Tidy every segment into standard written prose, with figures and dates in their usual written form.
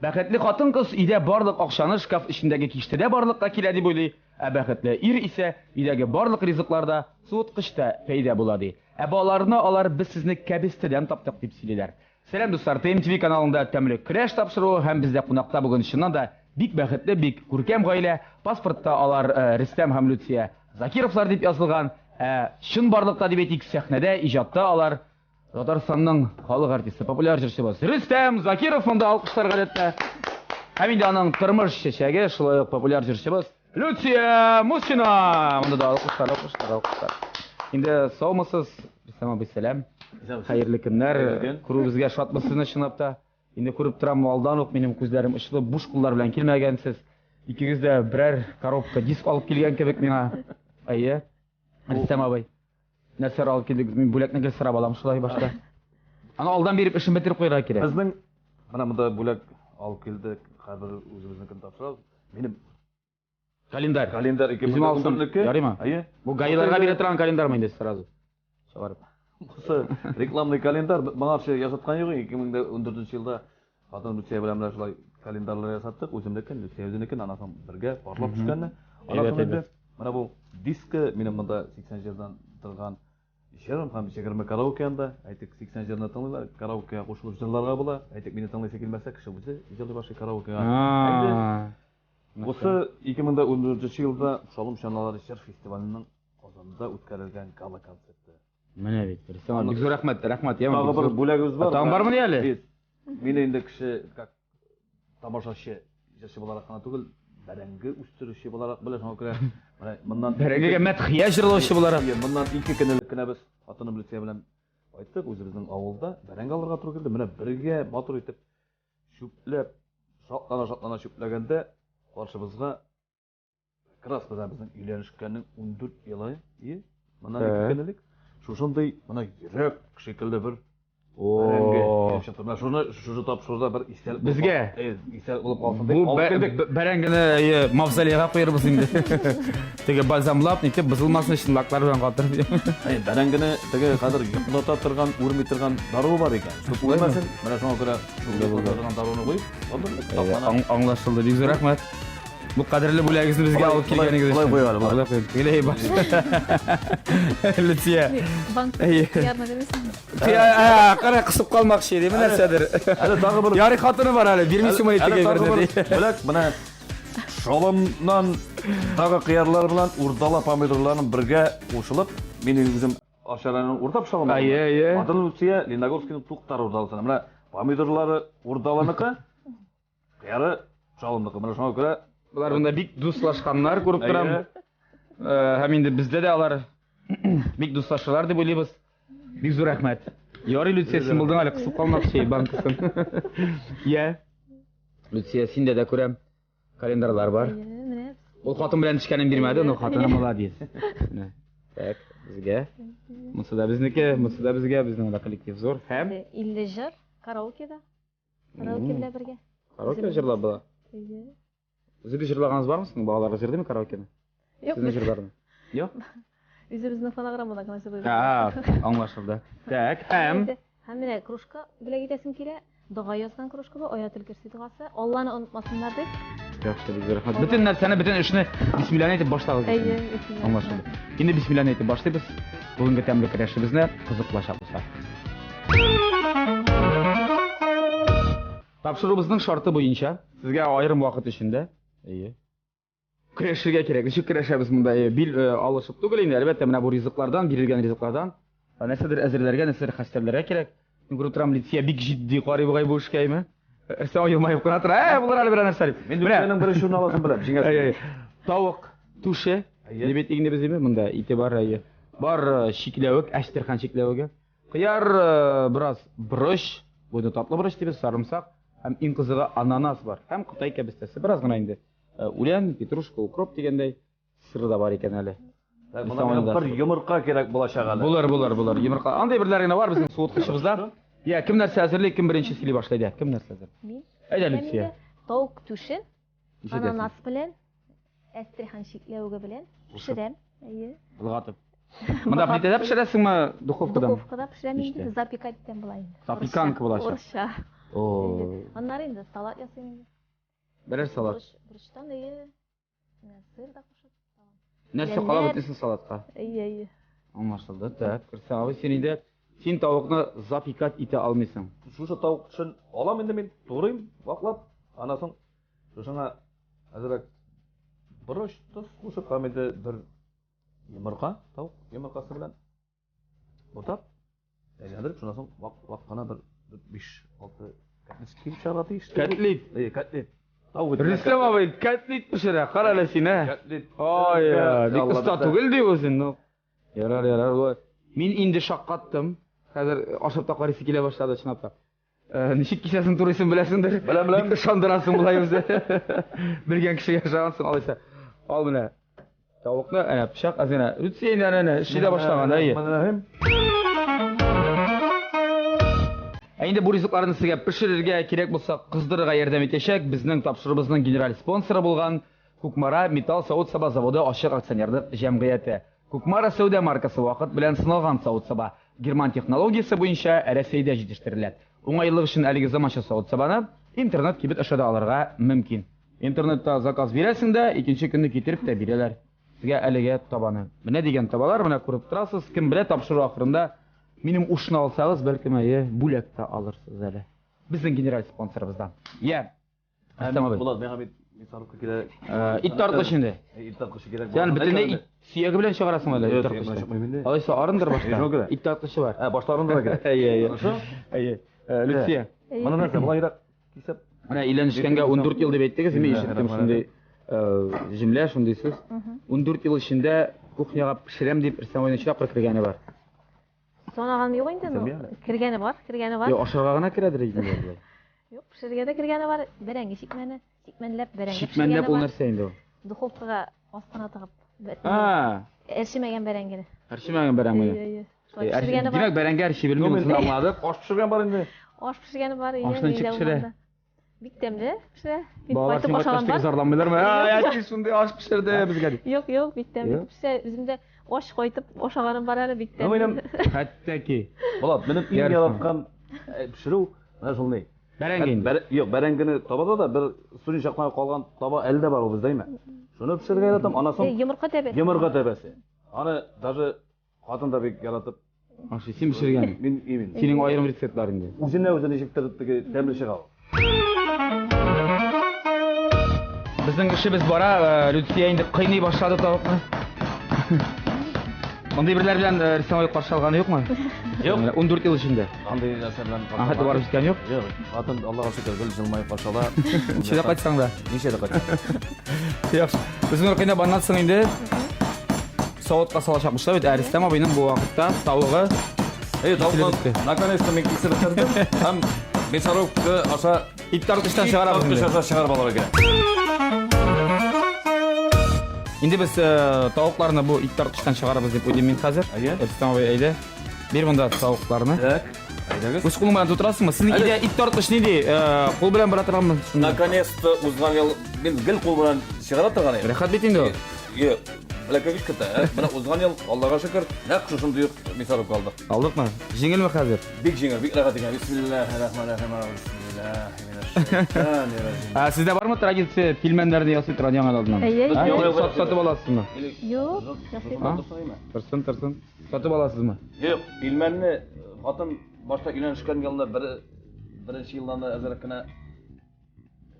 Бәхетле хатын кыз өйдә барлык акчаны шкаф эчендәге киштәдә барлыкка килә дип уйлый, ә бәхетле ир исә өйдәге барлык ризыкларда суыткычта фәйдә була ди. Ә балаларны алар без сезне кәбестәдән таптык дип сөйлиләр. Сәлам дуслар, ТМТV каналында тәмле көрәш тапшыруы һәм бездә кунакта бүген чыннан да бик бәхетле, бик күркәм гаилә. Паспортта алар Рөстәм һәм Люция Закировлар дип язылган. Чын барлыкта дип әйтик, сәхнәдә, иҗатта алар Татарстанның халык артисты, популяр җырчыбыз Рөстәм Закиров монда алкышлар гадәттә. Һәм инде аның тормыш чәчәге, шулай ук популяр җырчыбыз Люция Мусина. Монда да алкышлар. Инде саумысыз, Рөстәм абый, сәлам. Хәерле көннәр. Күрүебезгә шатбыз сезне чынлап та. Инде күреп торам, алдан ук минем күзләрем ычылып, буш куллар белән килмәгәнсез. Икегез дә берәр коробка диск алып килгән кебек миңа. Әйе. Рөстәм абый. Нәрсә алып килдегез? Мин бүләкне гел сорап алам шулай башта. Аны алдан биреп эшен бетереп куярга кирәк. Безнең менә монда бүләк алып килдек. Хәзер үзебезнең тапшырабыз. Минем Календарь. Календарь 2014-ке. Ярыймы? Әйе. Бу гаиләргә бирә торган календарьмы инде сразу? Чыгарып. Бусы рекламный календарь моңарчы ясаткан юк. 2014 елда хатын Люция белән менә шулай календарьлар ясаттык. Үземнекен, Люция үзенекен, анасын бергә барлап төшкәнне. Анысы менә бу диске минем монда 80 җырдан торган җырым һәм 20 караокеанда. Әйтик 80 җырны тыңлыйлар, караокега кушылып җырларга була. Әйтик мине тыңлыйсы килмәсә, кеше үзе җырлый башлый караокега. Бусы 2014 елда Шалым чаналары җыр фестиваленең Казанда үткәрелгән гала концерты. Менә бит. Рөстәм, бик зур рәхмәт, рәхмәт. Тагы бер бүләгебез бар. Тагы бармы әле? Мин инде кеше как тамашачы, җырчы буларак кына түгел, бәрәңге үстерүче буларак белән шуңа күрә менә моннан Бәрәңгегә мәдхия җырлаучы буларак. Моннан 2 көнлек кенә без хатыным Люция белән кайттык үзебезнең авылда бәрәңге алырга туры килде. Менә бергә матур итеп чүпләп, шатлана чүпләгәндә каршыбызга краспада безнең өйләнешкәннең 14 елы, моннан 2 көнлек шушындый менә йөрәк шикелле бер шуны тапшыруда бер истәлек Безгә истәлек булып калсын дип алып килдек. Бәрәңгене мавзолейга куярбыз инде. Теге бальзамлап, нитеп бозылмасын өчен лаклар белән катырып. Бәрәңгене теге хәзер йоклата торган, үрми торган дару бар икән. Күрмәсен, менә шуңа күрә шуңа торган даруны куйып, Аңлашылды, бик зур рәхмәт. Бу кадерле бүләгегезне безгә алып килгәнегез өчен. Булай куйган. Геләй баш. Люция. Банк ярдәм итәсең. Кара кысып калмакчы диме нәрсәдер. Әле тагы бер Ярый хатыны бар әле, 20 сум итегә берне. Бүләк менә шалымнан тагы кыярлар белән урдала помидорларын бергә кушылып, минем үзем ашараның урдап шалым. Әйе. Хатын Люция Леногорскийның туктар урдалсына. Менә помидорлары урдаланыкы, кыяры шалымныкы. Менә шуңа күрә Булар монда бик дуслашканнар, күреп торам. Һәм инде бездә дә алар бик дуслашалар дип уйлыйбыз. Бик зур рәхмәт. Ярый, Люция, син булдың әле кысып калмакчы банкасын. Я. Люция, синдә дә күрәм календарьлар бар. Менә. Ул хатын белән төшкәнен бирмәде, ул хатыны молодец. Менә. Так, безгә. Монсы да безнеке, монсы да безгә, безнең да коллектив зур. Һәм Илле җыр караокеда. Караоке белән бергә. караоке җырлап була. Үзегез җырлагансыз бармы синең балалар җырлыймы караокены? Юк. Сезнең җырларны. Юк? Үзебезнең фонограммада гына сөйләп. Аңлашылды. Так, һәм менә кружка белән итәсең килә. Дога язган кружка бу, Аятел Көрси дугасы. Алланы онытмасыннар дип. Яхшы, бик зур рәхмәт. Бөтен нәрсәне, бөтен эшне бисмилlah әйтеп башлагыз. Әйе, Аңлашылды. Инде бисмилlah әйтеп башлыйбыз. Бүгенге тәмле көрәшебезне кызыклашабыз дуслар. Тапшыруыбызның шарты буенча сезгә аерым вакыт эчендә, көрәшергә кирәк. Ничек көрәшәбез монда? Бил алышып түгел инде, әлбәттә, менә бу ризыклардан, бирелгән ризыклардан нәрсәдер әзерләргә, нәрсәдер хәстәрләргә кирәк. Мин күреп торам, Люция бик җитди карый бугай бу эшкәме? Сәү елмаеп кына тора. Булар әле берәр нәрсә дип. Мин Люциянең бер журналын беләм. Җиңәс. Тавык туше. Дип әйтегез безме монда ите бар. Бар шикләвек, әштерхан шикләвеге. Кыяр бераз борыч, буйны татлы борыч дибез, сарымсак. Һәм иң кызыгы ананас бар. Һәм Кытай кәбестәсе бераз гына инде. Үлән, петрушка, укроп дигәндәй сыры да бар икән әле. Монда бер йомырка кирәк булачак әле. Булыр. Йомырка. Андай бирләр генә бар безнең суыткычыбызда. Я, кем нәрсә әзерли, кем беренче сөйли башлый дә? Кем нәрсә әзер? Мин. Әйдә, Люция. Тавык түшен, ананас белән, әстерхан шикләвеге белән пешерәм. Әйе. Булгатып. Монда плитәдә пешерәсеңме, духовкада? Духовкада пешерәм инде, запекать дигән була инде. Запеканка булачак. Орысча. Oo. Onlar indi salat yasayım. Birer salat. Buruştan iyi. Sır da koşup. Нәрсе Ләлләр. қалап өтесің салатқа? İyi. Anlaşıldı. Так, кірсең абай сен енді сен тауықны запекать ете алмайсың. Шушы тауық үшін алам енді мен турайым, бақылап, анасын шушыңа әзірек бұрыш тұс қушып, қаменде бір емірқа, тауық емірқасы білән бұтап, әйгендіріп, шунасын ваққана бір 5-6 кәтлес кейін шығарады ішті. Кәтлит. Кәтлет. Тауық Рүстем абай кәтлит пішірі. Қара әлі сен, ә? Кәтлет. Ой, дик ұста түгел dey өзің. Ярар. Мен енді шаққаттым. Қазір ашып та қарысы келе башлады шынап та. Нешік кешесін турайсын білесіңдер? Білем. Дик шандырасың бұлай өзі. Білген кішіге жағансың алайса. Ал міне. Тауықны, әне пышақ, әзіне. Үтсейін әне, ішіде башлаған, әйе. Енді бұл ризықларын сізге пішірерге керек болса қыздырыға ярдәм етешек. Біздің тапшырыбыздың генераль спонсоры болған Кукмара Металл Сауыт Саба заводы ашық акционерлік жәмғияты. Кукмара сәүдә маркасы вакыт белән сыналган савыт саба. Герман технологиясы буенча Рәсәйдә җитештерелә. Уңайлык өчен әлеге заманча савыт сабаны интернет кибет ашада алырга мөмкин. Интернетта заказ бирәсең дә, икенче көнне китереп тә бирәләр. Сезгә әлеге табаны. Менә дигән табалар, менә күреп торасыз. Кем белә тапшыру ахырында минем ушны алсагыз, бәлкем бүләк тә алырсыз әле. Безнең генераль спонсорыбыздан. Я. Булат, мен Мисарукка килә. Ит тарткыч инде. Ит тарткычы кирәк. Сен бөтенләй ит сөяге белән чыгарасың әле ит тарткычы. Алайса арындыр башта. Ит тарткычы бар. Башларында да кирәк. Әйе. Люция. Моны нәрсә, булайрак кисеп. Менә өйләнешкәнгә 14 ел дип әйттегез, мин ишеттем шундый җөмлә, шундый сүз. 14 ел эчендә кухняга пешерәм дип Рөстәм ойныча кергәне бар. Сонаган юк инде. Кергәне бар. Юк, ашарга гына керәдер инде. Юк, пешергәдә кергәне бар. Бәрәңге шикмәнләп бәрәңге. Шикмәнләп ул нәрсә инде ул? Духовкага астына тыгып. Әршемәгән бәрәңгене. Әршемәгән бәрәңгене. Димәк бәрәңге әрши белмим, аңладык. Аш пешергән бар инде. Аш пешергәне бар. Ашны ничек пешерә? Бик тәмле пешерә. Балалар син ашкаштык зарланмыйлармы? Яки шундый аш пешерде безгә. Юк, бик тәмле пешерә. Үземдә аш кайтып ашаганым бар әле, бик тәмле. Хәтта ки. Булат, минем иң яраткан пешерү менә шул ни. Бәрәңге инде. Юк, бәрәңгене табада да бер суын чакнап калган таба әле дә бар ул бездә име. Шуны пешергә яратам, анасын. Йомырка тәбәсе. Йомырка тәбәсе. Аны даже хатын да бик яратып. Ашы син пешергән. Мин имин. Синең аерым рецептлар инде. Үзенә ничектер тәмле чыга. Безнең эшебез бара, Люция инде кыйный башлады тавыкны. Мондый бирләр белән Рөстәм каршы алганы юкмы? Юк. 14 ел эчендә. Андый нәрсә белән Хәтта барып җиткән юк? Юк. Хатын Аллага шөкер гел җылмаеп каршы ала. Ничә кайтсаң да. Ничә дә кайтсаң. Яхшы. Безнең кыйна баннан соң инде савытка салачакмышлар бит. Рөстәм абыйның бу вакытта тавыгы Тавык наконец-то мен кисеп бетердем. Һәм Мисарукка аша ит тарткычтан чыгарабыз инде. Чыгарып алырга кирәк. Инде без тавыкларны бу ит тарткычтан чыгарабыз дип уйлыйм мин хәзер. Рөстәм абый әйдә. Бир монда тавыкларны. Так. Әйдәгез. Үз кулың белән тутырасыңмы? Сезнең идея ит тарткыч нинди? Кул белән бара торганмы? Наконец-то узган ел мен гел кул белән чыгара торган идем. Рәхәт бит инде ул. Юк. Бәләкәгез китә. Менә узган ел Аллага шөкер, нәкъ шушындый Мисарук алды. Алдыкмы? Җиңелме хәзер? Бик җиңел, бик рәхәт икән. Бисмиллаһир-рахманир-рахим. Бисмиллаһ. Сездә бармы традиция пилмәннәрне ясый торган яңа алдыннан? Сатып аласызмы? Юк, ясыйм. Тырсын. Сатып аласызмы? Юк, пилмәнне хатын башта өйләнешкән елда беренче елдан әзрәк кенә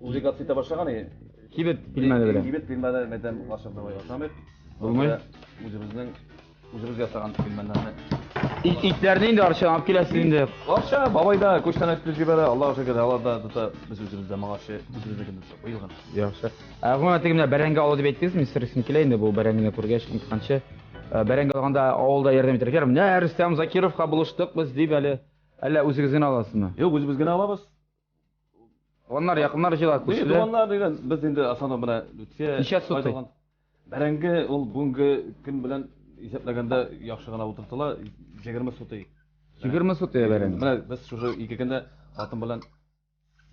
узигат итә башлаган иде. Кибет пилмәне белән. Кибет пилмәне мәдәм гашыгы бай ашамый. Булмый. Үзебез ясаган пилмәннәрне. Итләрне инде арча алып киләсез инде. Арча бабайда күчтән әйтеп җибәрә. Аллага шөкер, аларда тота без үзебездә магачы үзебезнекен куелган. Яхшы. Гомумән тегендә бәрәңге алу дип әйттегез, мистер Рөстәм килә инде бу бәрәңгене күргәч инканчы. Бәрәңге алганда авылда ярдәм итәргә. Менә Рөстәм Закировка булыштык без дип әле үзегез генә аласызмы? Юк, үзебез генә алабыз. Onlar yakınlar җыла күчелә. Туганнар дигән без инде асаны менә Люция Ничә сутый? Бәрәңге ул бүгенге көн белән исәпләгәндә яхшы гына утыртыла 20 сутый. 20 сутый бәрәңге. Менә без шушы 2 көндә хатын белән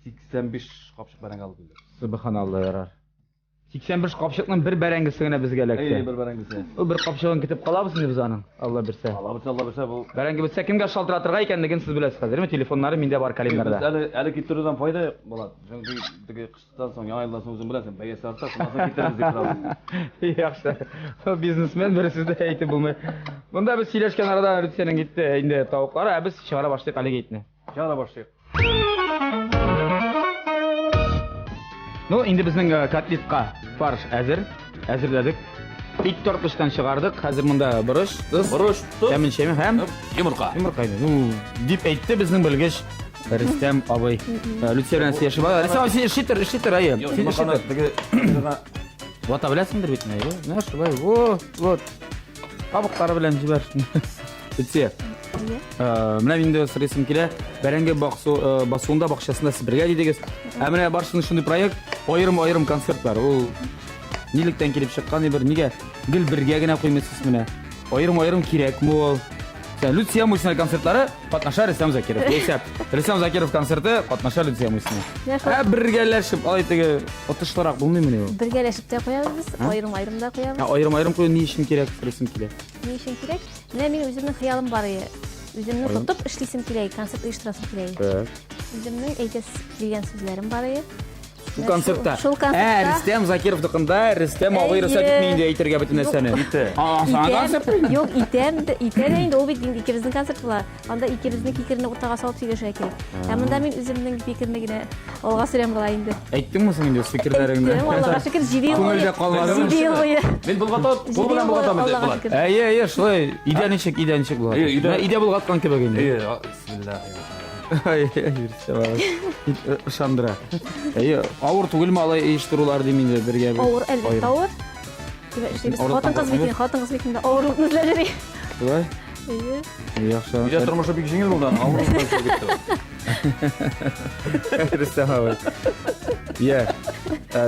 85 капчык бәрәңге алып килдек. Субханалла ярар. 81 kapşıkның bir bərəngisi gene bizge Ey eləkdi. bir barangisi. O bir kapşığın kitip qalabız indi biz aның. Allah birse. Allah bilse bu. Bərəngi bitsə kimge şaltıratırğa ekenligini siz biləsiz hazır mı? Telefonları minde var Biz kalendarda. әлі кетіруден пайда yok болады. Çünkü тіге қыстан соң, яңа жылдан соң өзің білесің, бәйесі артса, сондан соң кетеміз деп тұрамыз. Yaxşı. O biznesmen biri sizde eğitim bulmay. Bunda biz sileşken aradan Rütsen'in gitti indi tavukları. Biz çıkara başlayık Ali gitne. Жаңа başlayıq. No, indi bizning kotletka farş hazır. Hazırladık. İlk tortuştan çıkardık. Hazır bunda buruş, tuz, Бұрыш, тұз, Şemin şemi hem yumurqa. yumurkaydı. Dip etti bizim bilgiç. Rüstem abay. Lütfen ben siyaşı var. Rüstem abi şitir ayı. Yumurqаны тіге Vata bilesindir bitmeyi. Ne şu bay? Вот. Kabukları bilen jiber. Lütfen. Mına indi resim kile. Berenge basunda bakışasında siz birge deydiniz. Mına barışın şunday proyekt. Ayırım konsert var. O nilikten kelip çıqqan bir nige gil birge gene koymaysız mına. Ayırım kirek mi ol? Sen Lütfen Muysina konsertlari qatnashar Rüstem Zakirov. Esap. Rüstem Zakirov konserti qatnashar Lütfen Muysina. Birgalashib aytigi otishlaraq bo'lmaymi ne? Birgalashib de qo'yamiz biz, ayrim da qo'yamiz. Ayırım qo'yib ne ishim kerak resim kile. Ne işin kerak? Mine men o'zimning xayolim bor edi. O'zimni tutib ishlaysim kerak, konsert uyushtirasım kerak. O'zimning aytasiz degan so'zlarim bor edi. Bu konsertda. Shul konsertda. Rüstem Zakirov diqinda Rüstem og'ay rosa bitmaydi aytirga bütün narsani. Sana konsert. Yo'q, iter endi o bitdi ikimizning konsert bo'lar. Onda ikimizning fikrini o'rtaga solib сөйлешек kerak. Bunda men o'zimning fikrimni olg'a surem bo'lar endi. Aytdingmi sen endi fikrlaringni? Allohga shukr, jiddiy Ko'ngilda qolmadimi? Мен бұл қатар, бұл білән бұл қатар мендек болады. Ey, şulay. İde nechik bo'ladi. İde bulgatgan kebek endi. Bismillahirrahmanirrahim. Şandra. Ağır tugilmi alay eyiştirular demeyin birge. Ağır, elbette ağır. İşte biz xotin qız bekinde ağırlık izledi. Şulay. Yaxşı. Үйде тұрмышы бек жеңіл болдан, ауырып кетті. Rüstem abi.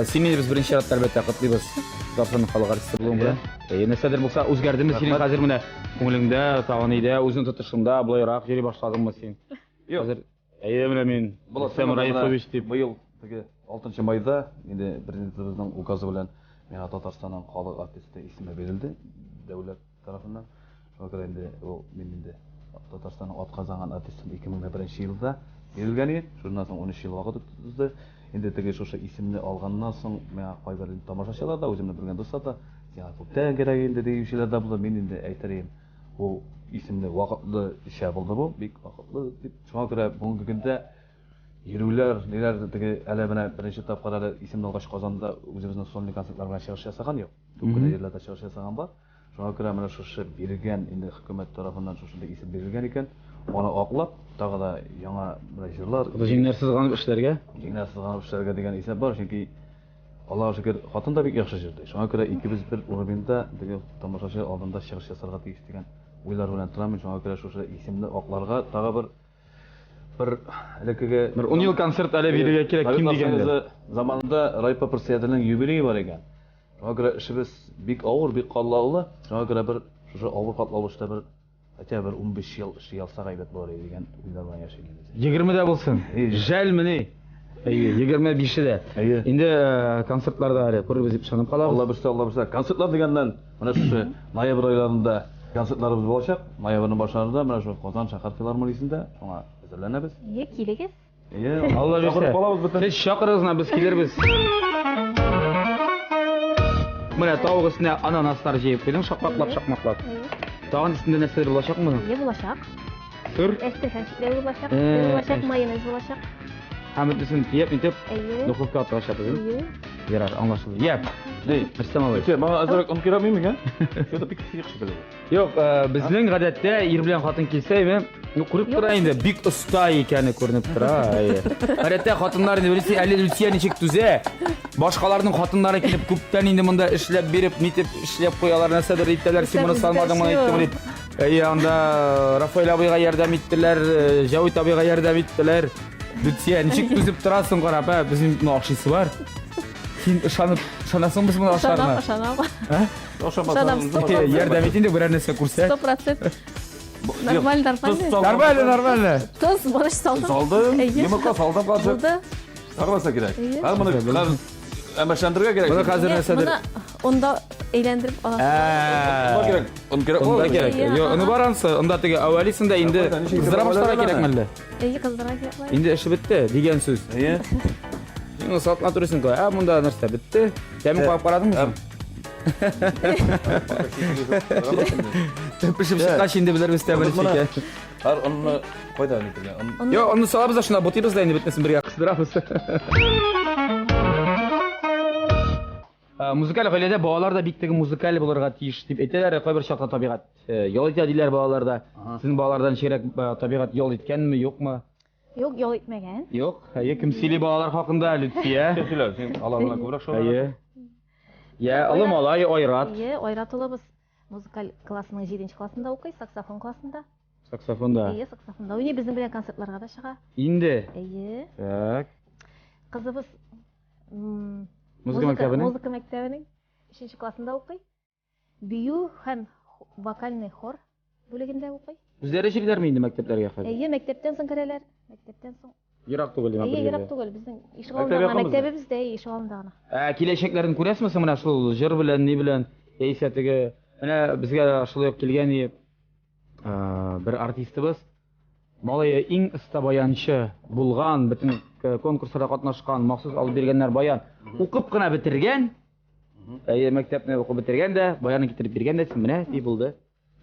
Seni biz birinchi şartda albatta qatlaymiz. Qapsani xalq artisti bo'lgan. Nesadir bo'lsa o'zgardimi sening hozir mana ko'nglingda, tog'oningda, o'zing tutishingda bulayroq yeri boshladingmi sen? Yo'q. Hozir mana men Raifovich deb Биыл 6 майда енді президентіміздің указы білән мені Татарстанның халық артисті исімі берілді дәулет тарафынан. Шуңа күрә енді ол мен енді Татарстанның атқазанған артистім 2001 жылда берілген еді. Шундан соң 13 жыл уақыт өтті. Енді теге шушы исемне алганнан соң мен кайбер тамашачыларда өзімне білген достарда "Я күптән кирәк инде" деючеләр дә булды. Мен инде әйтәрем, ул исемне вакытлы эше булды бу, бик вакытлы дип. Шуңа күрә бүгенге көндә йөрүләр, ниләр теге әле менә беренче тапкыр әле исемне алгач Казанда үзебезнең сольный концертлар белән чыгыш ясаган юк. Күп кенә җирләрдә чыгыш ясаган бар. Шуңа күрә менә шушы биргән инде хөкүмәт тарафыннан шушындый исем бирелгән икән. Аны аклап, тагы да яңа менә җырлар, җиңнәрсез гына эшләргә. Җиңнәрсез гына эшләргә дигән исәп бар, чөнки Аллаһга шөкер, хатын да бик яхшы җырды. Шуңа күрә икебез бер урында теге тамашачы алдында чыгыш ясарга тиеш дигән уйлар белән торам. Шуңа күрә шушы исемне акларга тагы бер элекеге Bir 10 yıl konser әле бирергә кирәк ким дигәндә. Заманында Райпа председателенең юбилее бар икән. Шуңа күрә эшебез бик авыр, бик каллаулы. Шуңа күрә бер шушы авыр катлаулышта бер Әтә бер 15 ел эшли алса гайбәт булыр дигән уйлар белән яшәйбез. 20 дә булсын. Жәлмени. 25 дә. Инде концертларда әле күрбез дип санап калабыз. Алла берсе. Концертлар дигәннән менә шушы ноябрь айларында концертларыбыз булачак. Ноябрьнең башларында менә шу Казан шәһәр филармониясендә шуңа әзерләнәбез. Килегез. Алла берсе. Сез чакырыгызна без килербез. Менә тавык өстенә ананастар җыеп куйдың, шакмаклап. Тагын өстендә нәрсәләр булачакмы? Булачак. Сыр. Эстефанчиклар булачак, майонез булачак. Һәм бөтенсен тиеп, духовка аташабыз. Ярар, аңлашылды. Рөстәм абый. Мага азрак он кирәкмиме икән? Шуда бик яхшы белә. Юк, безнең гадәттә ир белән хатын килсә, күреп тора инде, бик оста икәне күренеп тора. Гадәттә хатыннар инде беләсез, әле Люция ничек түзә. Башкаларның хатыннары килеп күптән инде монда эшләп биреп, нитеп эшләп куялар, нәрсәдер иттеләр, син моны салмадың, моны иттем дип. Анда Рафаэль абыйга ярдәм иттеләр, Җавит абыйга ярдәм иттеләр. Люция ничек түзеп торасың карап, безнең акчасы бар. Син ышанасың без моны ашарына? Ышанам. Ярдәм итинде берәр нәрсә күрсә. 100%. Нормально. Тоз борыш салдым. Салдым. Йомырка салдым калды. Булды. Арбаса кирәк. Һәр моны әмәшәндергә кирәк. Bunu hazır Мына nəsədir? onda eğlendirip alası. Onda кирәк. Onda кирәк. Onda gerek. Yo, onu baransı. Onda tege avvalisinde indi kızdыra başlara gerek məlli. İyi kızlara gerek. İndi işi bitti degen söz. Әйе. Şimdi satma turistsin ki, bunda нәрсе bitti. Demin koyup qaradın mı? Pişip çıkkan şimdi bilir biz temel işe. Har onu қойда нетергә. Yo, onu salabız da şuna botuyuz da indi bitmesin bir yakıştırabız. Muzikal gailede bağlar da biktigi muzikal bularga tiyiş dip eteler koy bir şartda tabiat. Yol ite diler bağlarda. Sizin bağlardan şerek tabiat yol itkenmi yokmu? Yok yol etmegen. Yok. Hayır kimsili bağlar hakkında lütfiye. Сөйләр, сен аларына күбрәк шул. Hayır. Ya alım alay oyrat. İyi oyratılыбыз. Музыкаль классының 7-нче классында укый, саксофон классында. Saksafonda. İyi саксофонда. Уйный безнең белән концертларга да чыга. İndi. İyi. Так. Кызыбыз Muzika maktabının. Музыка мәктәбенең 3-нче классында укый. Бию һәм вокальный хор бүлегендә укый. Үзләре җирләр ми инде мәктәпләргә хәзер? Әйе, мәктәптән соң керәләр. Мәктәптән соң. Ерак түгел ма Әйе, бер ерак җирдә. түгел. Безнең ишек Мәктәп алдында якынбыз. мәктәбебез дә ишек алдында гына. Киләчәкләрен күрәсезме менә шул җыр белән, ни белән, яисәтеге менә безгә шулай ук килгән бер артистыбыз малае иң оста баянчы булган, бөтен конкурсларда катнашкан, махсус алып биргәннәр баян. Укып кына бетергән. Әйе, мәктәпне укып бетергән дә, баянны китереп биргән дә, менә ди булды.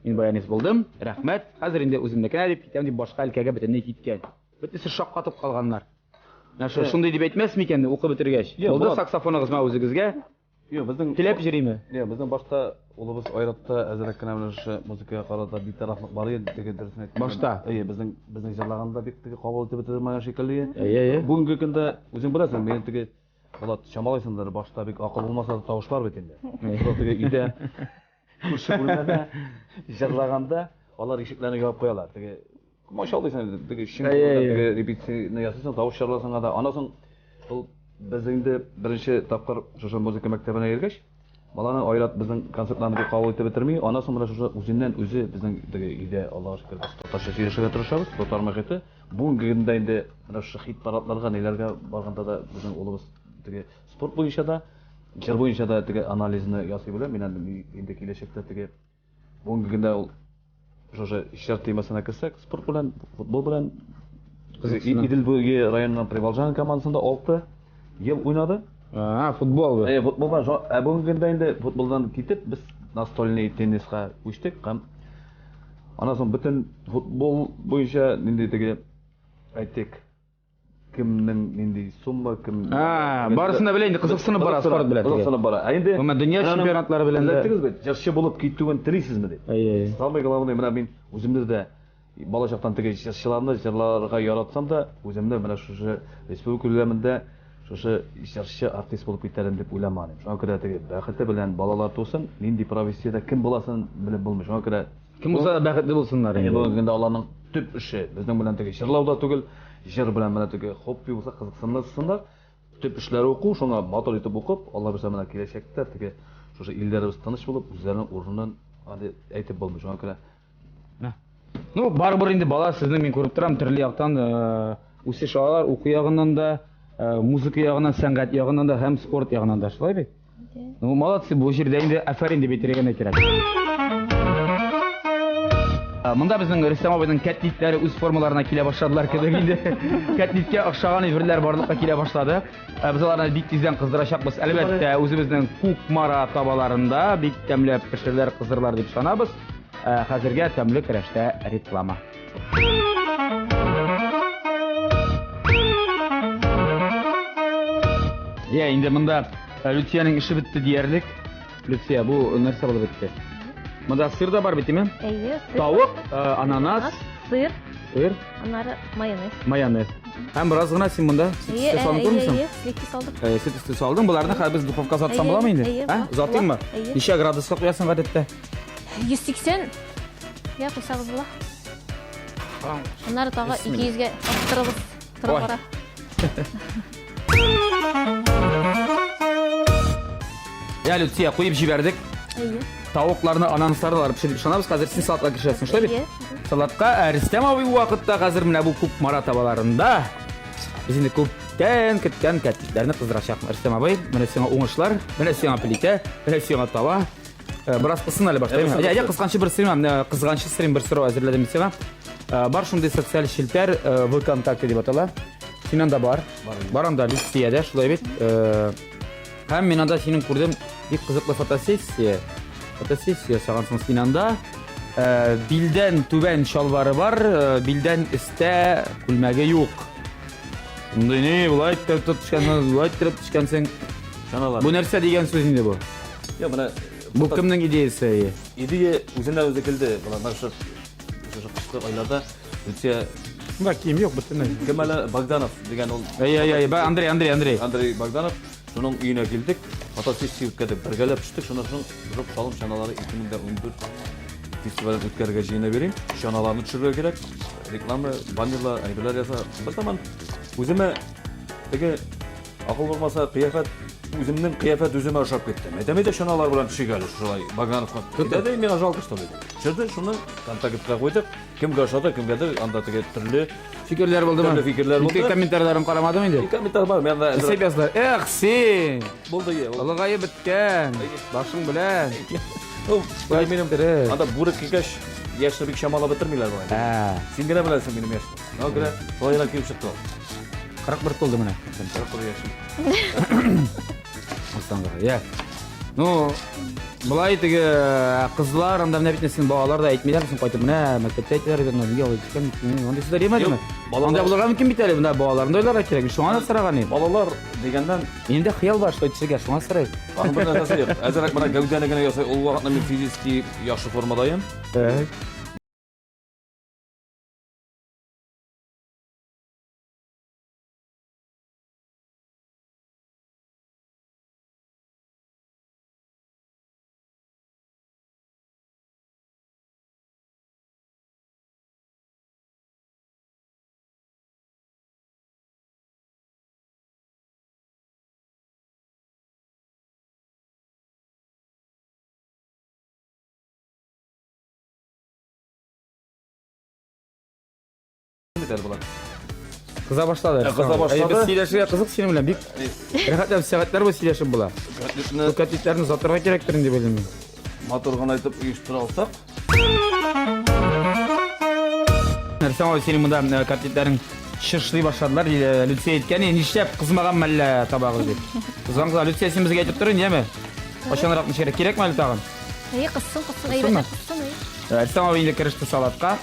Мин баянист булдым. Рәхмәт. Хәзер инде үземнекенә дип китәм дип башка өлкәгә бөтенләй киткән. Бөтенесе шаккатып калганнар. Менә шундый дип әйтмәс микән укып бетергәч? Булды саксофоныгыз ма үзегезгә? Юк, безнең Теләп йөриме? безнең башта улыбыз Айратта әзрәк кенә менә шу музыкага карата бик тарафлык бар иде диген дөресен әйткән. Башта? Әйе, безнең җырлаганда бик теге кабул итеп бетермәгән шикелле. Әйе. Бүгенге көндә үзең беләсең, мен теге Булат чамалайсыңдар, башта бик акыл булмаса да тавыш бар бит инде. Шул теге өйдә күрше бүлмәдә җырлаганда алар ишекләрне ябып куялар. Теге машаллыйсың, теге шин теге репетицияны ясыйсың, тавыш чыгарасың да, анасын ул без инде беренче тапкыр шушы музыка мәктәбенә йөргәч, баланы Айрат безнең концертларны бик кабул итеп бетерми, анасын менә шушы үзеннән үзе безнең теге өйдә Аллаһка шөкер татарча сөйләшергә тырышабыз, татар мәгате. Бүгенге көндә инде менә шушы хит парадларга, неләргә барганда да безнең улыбыз теге спорт буенча да, җыр буенча да теге анализны ясый белә. Мин инде киләчәктә теге бүгенге көндә ул шушы җыр темасына керсәк, спорт белән, футбол белән Идел-Буги районының Приволжан командасында 6 ел уйнады. Футбол бу. Футболдан бүгенге көндә инде футболдан китеп без настольный тенниска күчтек һәм аннан соң бөтен футбол буенча нинди теге әйтик кемнең нинди сумма кем Барысында белә инде кызыксынып бара спорт белән. Кызыксынып бара. Инде Бу дөнья чемпионатлары белән дә. Беләтегез бит, җырчы булып китүен телисезме дип. Әйе. Самый главный менә мин үземне дә балачактан теге җырчыларны җырларга яратсам да, үземне менә шушы республика күләмендә шушы җырчы артист булып китәрем дип уйламадым. Шуңа күрә теге бәхете белән балалар тусын, нинди профессиядә кем буласын белеп булмый. Шуңа күрә Кем булса да бәхетле булсыннар инде. Бүгенге аларның төп эше безнең белән теге җырлауда түгел, җыр белән менә теге хобби булса кызыксынсыннар. Төп эшләре уку, шуңа мотор итеп укып, Алла берсә менә киләчәктә теге шушы илләребез тыныч булып, үзләренең урынын әйтеп булмый. Шуңа күрә Ну, барыбер инде бала сезне мин күреп торам, төрле яктан үсеш алалар, уку ягыннан да, музыка ягыннан, сәнгать ягыннан да һәм спорт ягыннан да, шулай бит? Ну, молодцы, бу җирдә инде афарин дип әйтергә кирәк. Монда безнең Рөстәм абыйның кәтлитләре үз формаларына килә башладылар кебек инде. Кәтлиткә охшаган әйберләр барлыкка килә башлады. Без аларны бик тиздән кыздырачакбыз. Әлбәттә, үзебезнең Кукмара табаларында бик тәмле пешерләр кыздырлар дип санабыз. Хәзергә тәмле көрәштә реклама. Я, инде монда Люциянең ише бетте диярлек. Люция, бу нәрсә булып бетте? Монда сыр да бар битеме? Әйе, сыр. Тавык, ананас, сыр, сыр, аннары майонез. майонез. Һәм бераз гына син монда Әйе, салып күрмисең? әйе, сливки салдык. Сөт өсте салдың. Буларны хәзер без духовка сатсам буламы инде? Узатыйммы? Ничә градуска куясың гадәттә? 180 я кусагыз була. Аннары тагы 200-гә аттырабыз. Тора бара. Я Люция куеп җибәрдек. Әйе. Тавыкларны ананасларны алып пешереп шунабыз. Хәзер син салатка кирәсең, шулай бит? Әйе. Салатка Рөстәм абый вакытта хәзер менә бу Кукмара табаларында без инде күп Ketken kətliklərini qızdıracaq Rüstəm abi. Mənə sənə oңuşlar, mənə sənə plitə, mənə sənə tava. Biraz qısın әлі başlayayım. Ya qısqançı bir sırım, qızğançı sırım bir sıra hazırladım sənə. Бар шундай социаль шилтер ВКонтакте дип атала. Синен да бар. Бар анда Люциядә, шулай бит. Һәм мин анда синең күрдем бик кызыклы фотосессия. Фотосессия сагансың син анда. Билдән түбән шалвары бар, билдән өстә күлмәге юк. Ундай не, булай төшкәнсең. Шаналар. Бу нәрсә дигән сүз инде бу? Ya buna Бу кемнең идеясе? ideya үзеннән үзе килде. Буlar şu kışlık aylarda Rusya Бак ким юк бөтенләй. Kemal Bogdanov degan ol. Андрей. Андрей Bogdanov şunun uyuna geldik. Fotosessiya o'tkazib birgalab tushdik. Shundan so'ng turib salom shanalari 2014 festival o'tkazilgajini bering. Shanalarni tushirish kerak. Reklama, bannerlar, aybilar yasa. Bir zaman o'zimga dege aql bo'lmasa qiyofat o'zimning qiyofat o'zimga o'xshab ketdi. Medameda shanalar bilan tushigali shulay Bogdanovga. Dedi men жалко dedi. Tushirdi, shuni kontaktga qo'ydik. Kimga o'xshadi, kimgadir anda dege turli Fikirler buldu mu? Turli fikirler buldu. Kommentarlarım qaramadım indi. komentar var. Men de Sep yazdılar. Sen. bo'ldi ya. Alagayı bitken. Başın bilen. Vay benim Direkt. anda burak kikash yaşlı bir şamala bitirmiyorlar bana. Ha. Sen gene bilersin benim yaşlı. Ne göre? Soyuna kim çıktı? 41 oldu bana. 41 yaşlı. Aslında ya. Ну, былай теге кызлар, анда менә бит син балалар да әйтмиләр, син кайтып менә мәктәптә әйтәләр иде, нигә ул икән, анда сүзләр йөрмәдеме? Анда булырга мөмкин бит әле, монда балаларны ойларга кирәк. Шуңа да сораган идем. Balalar degenden Инде хыял бар, что әйтергә, шуңа сорайм. bakın bir нәрсәсе yok. Әзерәк менә гәүдәне генә ясай, ул вакытта мин физически яхшы формадayım. Biter bular. Кыза башлады. Кыза башлады. Без сөйләшергә кызык синең белән бик рәхәтләнеп сәгатьләр буе сөйләшеп була. Кәтлешне Бу кәтликләрне озатырга кирәктер инде белмим. матур гына әйтеп оештыра алсак, Нәрсә ул синең монда кәтликләрең шышлый башладылар, Люция әйткән, нишләп кызмаган мәллә табагыз дип. Кызган кызга Люция син безгә әйтеп торын, яме? Качанрак нишәрә кирәкме әле тагын? Кыссың, Кыссыңмы? кыссың. Әрсәң ул инде кереште салатка.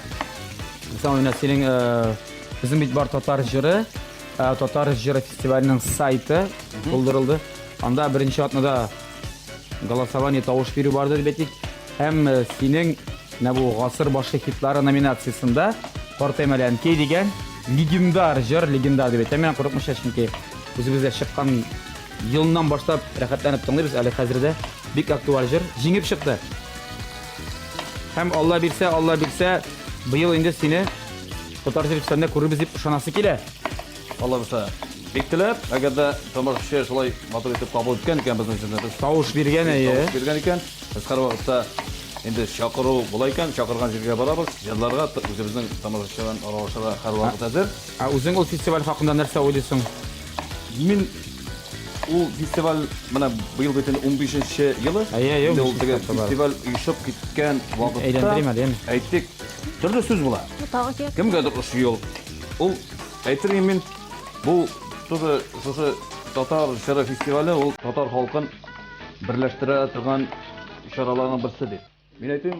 Сәң уйна синең безнең бит бар татар җыры, татар җыры фестиваленең сайты булдырылды. Анда беренче атнада голосование тавыш бирү барды дип әйтик. Һәм синең менә бу гасыр башы хитлары номинациясында Картаймәлән кей дигән легендар җыр, легендар дип әйтәм. Мен курыкмыйча, чөнки үзебездә чыккан елдан башлап рәхәтләнеп тыңлыйбыз. Әле хәзердә бик актуаль җыр җиңеп чыкты. Һәм Алла бирсә, быел инде сине татар җырчыларында күрербез дип ышанасы килә. Allah bilsa bek tilab, agarda tomoshabchi shulay motor etib qabul etgan ekan bizning ijodni. Тавыш биргән әйе. Bergan ekan, biz har vaqtda endi chaqiruv bo'lar ekan, chaqirgan yerga boramiz. Yillarga o'zimizning tomoshabchilar aralashishga har vaqt hazır. Үзең ул фестиваль хакында нәрсә уйлыйсың? Min u festival mana bu yil bitin 15-yili. Әйе, Ул festival uyushib ketgan vaqtda Әйләндерим әле. aytdik, turli so'z bo'lar. Тагы кирәк. Kimgadir o'sha yo'l. Ул aytrim men bu turli Tatar Şara Festivali ул Tatar халкын birleştire turgan işaralardan birisi deb. Men aytayım,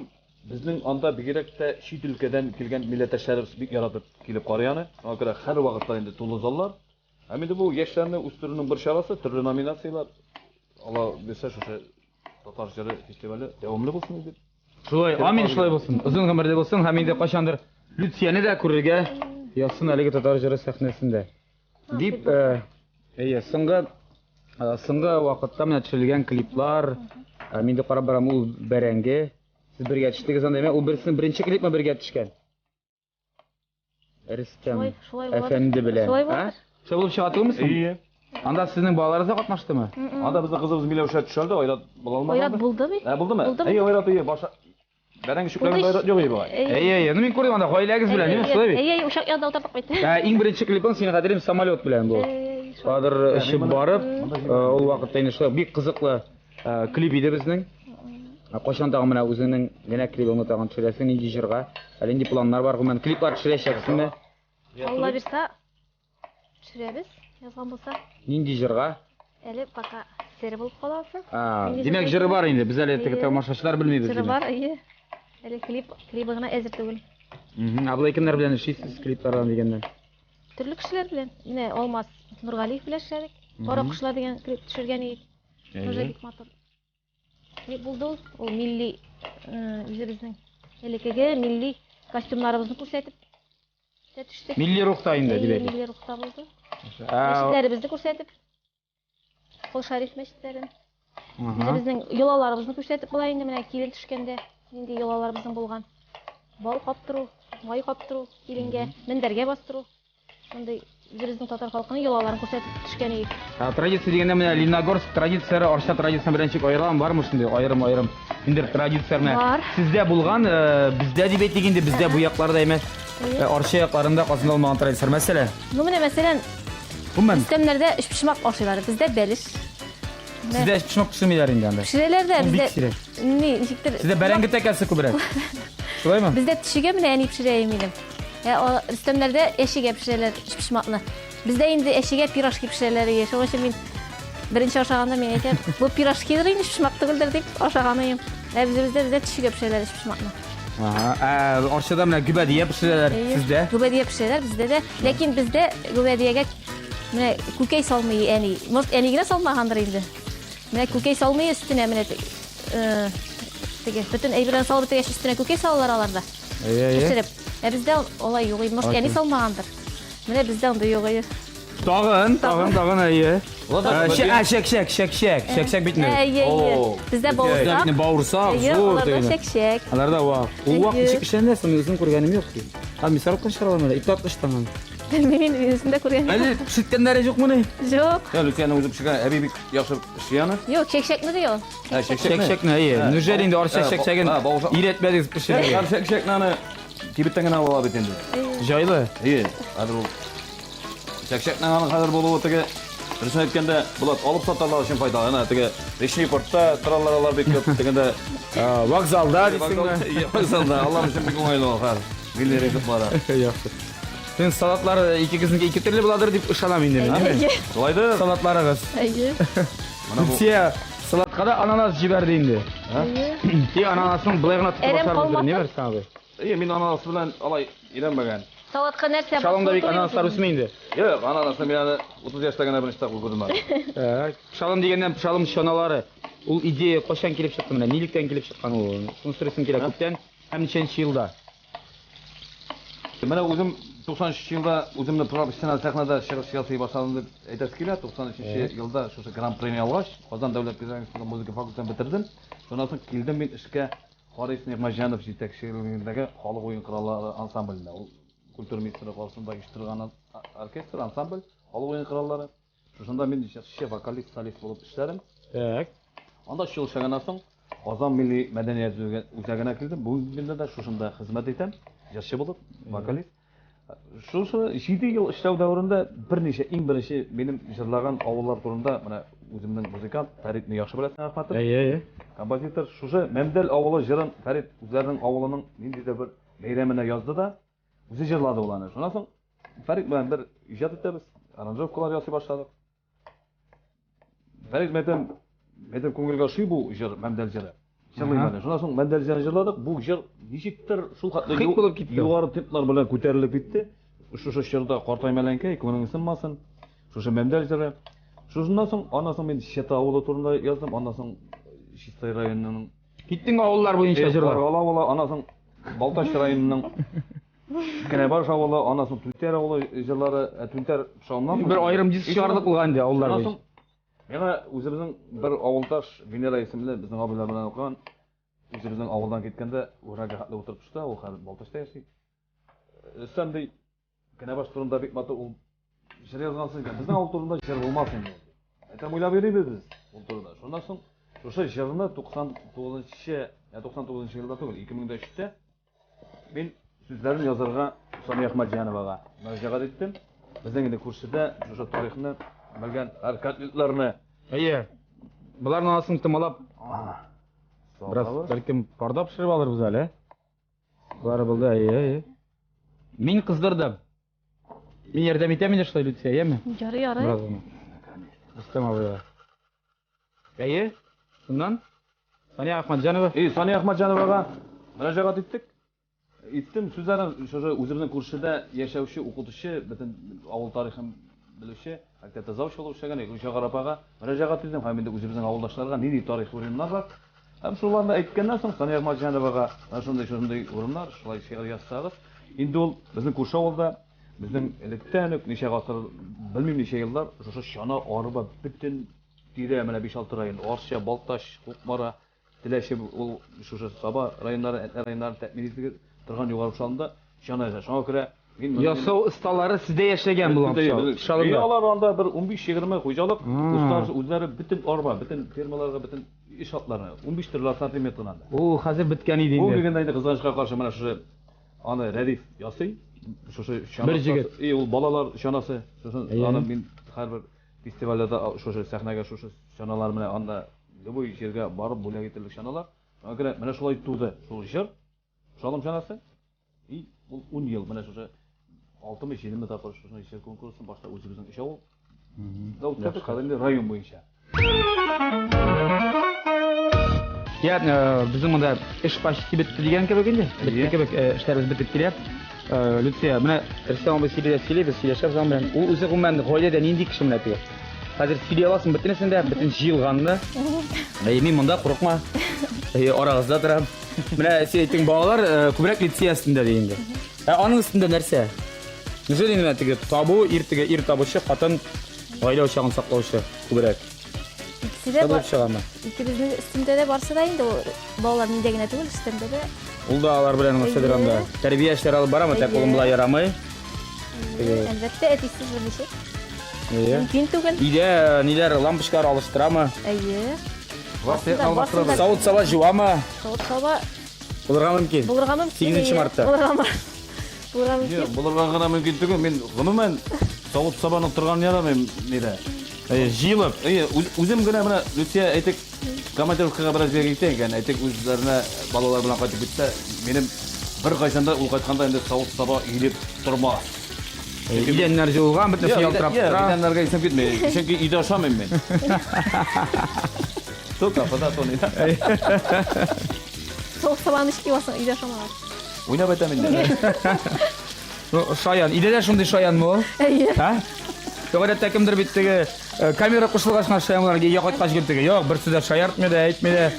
bizning anda bigirek de şit ülkeden kelgan millatdoshlarimiz bik yaratib kelib qarayani. Ona ko'ra har vaqtda endi to'lazonlar. Ham endi bu yoshlarni o'stirining bir sharasi, turli nominatsiyalar. Alloh bilsa o'sha Tatar Şara Festivali davomli bo'lsin deb. Шулай, амин шулай булсын. Узын гомердә булсын, һәм инде качандыр Люцияны да күрергә ясын әлеге татар җыры сәхнәсендә. Дип, соңгы вакытта менә төшерелгән клиплар, мин дә карап барам ул бәрәңге. Сез бергә төштегез анда, мен ул беренче клипме бергә төшкән. Рөстәм әфәнде белән. Шулай булып чыга түгелме? İyi. Анда сезнең балаларыгыз да катнаштымы? Anda bizning qizimiz Milevshat tushildi, Oyrat bo'la olmadi. Oyrat булдымы? Bo'ldimi? Bo'ldimi? Oyrat boshqa Bərəng şükrəndə Oyrat yox idi bu. Мен күрдем анда гаиләгез белән, нima шулай бит? Ушак янда утырдык бит. Иң беренче клипың синең хәтерем самолет белән бу. Хәзер эшеп барып, ул вакытта инде шулай бик кызыклы клип иде безнең. Кайчан тагын менә үзеңнең генә клибыңны тагын төшерәсең нинди җырга? Әле инде планнар бар, мен клиплар төшерәчәксеңме? Алла бирсә, төшерәбез, язган булса. Нинди җырга? Әле пока сер булып каласы. Димәк җыры бар инде, без әле теге тамашачылар белмибез. Җыры бар, ие. Әле клибы гына әзер түгел. Абылай кемнәр белән эшлисез клиплардан дигәндән? Төрле кешеләр белән. Менә Алмаз Нургалиев белән эшләдек. Кара кошлар дигән клип төшергән идек. Уже бик матур. Клип булды ул милли үзебезнең элекеге милли костюмнарыбызны күрсәтеп төштек. Милли рухта инде дибәк. Милли рухта булды. Мәчетләребезне күрсәтеп. Кол Шариф мәчетләрен. Үзебезнең йолаларыбызны күрсәтеп була инде менә килен төшкәндә нинди йолаларыбызның булган. Бал каптыру, май каптыру, киленгә, мендәргә бастыру. Мондай үзебезнең татар халкының йолаларын күрсәтеп төшкән идек. Традиция дигәндә менә Лениногорск традицияләре Арча традициясеннән беренче аерылган бармы шундый аерым инде традицияләр менә сездә булган, бездә дип әйтик инде бездә бу якларда әмма Арча якларында касында булмаган традицияләр мәсәлән. Ну менә мәсәлән, системнәрдә эш пешмак ашыйлар, бездә бәлеш. Сездә эш пешмак пешермиләр инде анда. Пешерәләр дә бездә. Ничектер? Сездә бәрәңге тәкәсе күбрәк. Шулаймы? Бездә төшегә менә әни пешерә минем. Sistemlerde eşiğe pişirirler pişmakla. Bizde indi eşiğe piraşki pişirirler ye. Şoň üçin men birinci aşağanda men aytам, bu piraşkidir indi pişmak tügüldür dip aşağanayım. Bizde eşiğe pişirirler pişmakla. Arçada menä gübediye pişirirler sizde. Gübediye pişirirler bizde de. Lekin bizde gübediyege menä kukey salmayı äni. Most änigine salmagandyr indi. Menä kukey salmayı üstüne menä bütün eýbilen salıp tegeş üstüne kukey sallar alarda. Pişirip. Bizde olay yok. Most eni salmagandyr. Menä bizde onda yok. Tagın aýy. Şek bitmedi. Bizde bawursak. Bizde bawursak, zor değil. Şek. Alarda wak. O wak işende sen özün görgenim yok ki. Ha misal kaşaralar mı? İptat kıştan. Bilmeyin yüzünde görgenim. Hadi pişirkenler yok mu ne? Yok. Ya Luciano özü pişirgen ebi bir yaxşı pişirýany. Yok, şek diyor. Ha Şek ne iyi. Nurjerinde orta şekşegin iretmediz pişirgen. Ha şek nany Tibetden gene baba bit endi. Jaylı. İyi. Hadi ol. Şek nany hazır bolup tege Rüşün etkende bulat alıp satarlar için faydalı. Tege Reşni portda turallar bek köp degende vokzalda diýsingmi? Vokzalda Allah'ım için bir oýlan ol. Billeri edip bara. Ýokdy. Sen salatlar ikigizniki iki türlü buladır dip ışanam indi, değil mi? Solaydı. Salatlarıgız. Aýy. Size salatka da ananas jiberdi indi. Ki ananasın bulayğına tutup basar ne bersin abi? İyi, men ananas bilen alay ilenmegen. Salatka nerse Şalımda bir ananaslar üstüne indi. Yok, ananasını men 30 yaşta gene birinci takıl gördüm abi. Şalım degenden şalım şonaları. Ul ideya koşan kelip çıktı mene? Nilikten kelip çıkan o? Şunu süresin kelip köpten hem neçençi ýylda. Mene özüm 93 ýylda özümni professional sahnada şerefsiz başladym dep aýtarsy keler. 93 ýylda şu Grand Prix algaç, Kazan Döwlet Pedagogyk Muzika fakultetini bitirdim. Şondan soň keldim men işe Haris Nigmajanov ýetekçiligindägi halyk oýun krallary ansamblynda. Ol kultur ministri galsynda iştirgan orkestr ansambl, halyk oýun krallary. Şuşunda men şe vokalist, solist bolup işlerim. Onda şu şagandan soň Kazan Milli Medeniýet Üzegine keldim. Bu günde de şuşunda hizmet etem. Yaşa bolup vokalist. Şu 7 ýyl işlew döwründe birneçe iň birinçi benim jyrlagan awullar turunda mena özümniň muzikant Feritni ýaşy bilen rahmatly. Kompozitor şuşa Memdel awuly jyryn Ferit üzeriniň awulynyň nindide bir meýremine ýazdy da özü jyrlady bolany. Şondan soň Ferit bilen bir ijad etdibiz. Aranjowkalar ýasy başladyk. Ferit metem köňülge şu bu jyr Memdel jyry. Şondan soň Memdel jyry jyrladyk. Bu jyr nişikdir şul hatda ýogary tipler bilen köterilip gitdi. Şu şerda Qartay Melenke konuň ısınmasın. Şu Memdel jyry. Şundan soň ondan soň men Şeta awuly turunda ýazdım. Ondan soň Şistay raýonunyň gitdiň awullar boýunça jyrlar. Awula ondan soň Baltaş raýonunyň Kenebaş awuly, ondan soň Tünter awuly jyrlary, Tünter şondan bir aýrym diz çygardyk bolganda awullar boýunça. Mena özümizin bir awuldaş Venera isimli bizning abiler bilen okugan özümizin awuldan ketkende uraga hatda oturupda, o hazır Baltaşda ýaşaýar. Sen de Kenebaş turunda bek maty ul jyr ýazgansyň, bizning awul turunda jyr bolmasyn. Etem oýlap berýärmiz biz ul turunda. Şondan soň şoşa jyryny 99 ýylda tugul 2003'te men süzlerini ýazarga Sami Ahmadjanowaga mürajaat etdim. Bizden indi kursda şoşa taryhyny bilgan harakatlarni. Әйе. Bularning aslini timalab biraz balkim parda pishirib oluruz әле. Bular bo'ldi, әйе. Мен кыздырдым. Мен ярдәм итәмен шулай Люция, яме? Ярый, ярый. Biraz onu. Рустам абыйга. Әйе. Шуннан Сания Ахматҗанова. Saniye Ahmadjanovaga müracaat ettik. Ettim sözlerim şu özümüzün kurşuda yaşayışı, okutuşı, bütün avul tarihim bilişi, hakikaten zavş olur şeygan, Gülşahar apaga müracaat ettim. Hem de özümüzün avuldaşlarına ne diye tarih oyunlar var. Hem şularla aytkandan soň Saniye Ahmadjanovaga şunday urunlar, şulay şeýer ýazsagys, indi ol bizning kurşa avulda bizning elekten neçe gasır bilmem neçe yıllar şu şana araba bütün tire mana 5-6 rayon, Orşa, Baltaş, Hukmara, Dileşe ol şu sabah rayonları təmin etdik. Turgan yuqarı şalında şana yaşa. Şuna göre Ясау ustaları sizde yaşayan bu şalında. Alар anda bir 15-20 hocalık ustalar özleri bütün araba, bütün firmalarga bütün iş hatlarını 15 trilyon santimetrdan. O hazır bitken idi Bu indi. degende indi kızgançka karşı mana şu ana Radif yasay. Şu şana. Bir jigit. Ol balalar şanası. Şu ana men har bir festivallarda şu sahnaga şu şanalar bilan anda любой жерге барып бүләк ителик şanalar. Şuna göre mana şulay tuğdu. Şol jir. Şalım şanası. И ул 10 ел mana şu 60-20 тапкыр şu işler konkursun başta özümüzün iş avul. Da uçak kadınlı rayon boyunca. Ya bizim onda iş başlığı bitti diyen kebek indi. Bitti kebek işlerimiz bitip kelyapti. Lucia, mana Rüstem abi biz söylesek zaman bilen o özü men goýdadan indi kişi bilen diýär. Hazır söyley alasın bitinesinde bütün jyylganda. Men munda korkma. Aragızda duram. Mana sen aytding balalar köbrek litseyasında diýindi. Onun üstünde nerse? Nüzül indi tigi tabu, ir tabuçu, qатын gaýla uşagyn saklawçy köbrek. İkisi de var. İkimizin üstünde de varsa da indi o balaların indegine tugul üstünde de. Ул да алар белән ошадыранда. Тәрбия эшләре алып барамы, тәк улым була ярамый. Әлбәттә, әтисез бер ничек. Әйе. Мөмкин түгел. Иде ниләр лампочкалар алыштырамы? Әйе. Савыт саба жуамы? Савыт саба Булырга мөмкин. булырга мөмкин. 8 мартта. Булырга мөмкин. Булырга гына мөмкин түгел. Мен гомумән савыт сабаның торган ярамыйм неде. Жыйлып. Үзем генә менә Люция әйтек командировкага бераз җиргә китә икән. Әйтек үзләренә балалар белән кайтып китсә, минем бер кайсында ул кайтканда инде савыт саба илеп тормас. Идәннәр җылган, бөтен ялтырап тора. Идәннәргә исем китмәй. Чөнки өйдә ашамыйм мен. Только фада тоны. Савыт сабаны ишки басың, өйдә шамалар. Уйнап әйтәм инде. Шаян, идәдә шундый шаянмы ул? Әйе. Ха? Төгәдә кемдер бит теге камера кушылгачна шаянларга якайткач кип теге. Юк, берсе дә шаяртмый да, әйтмәй дә.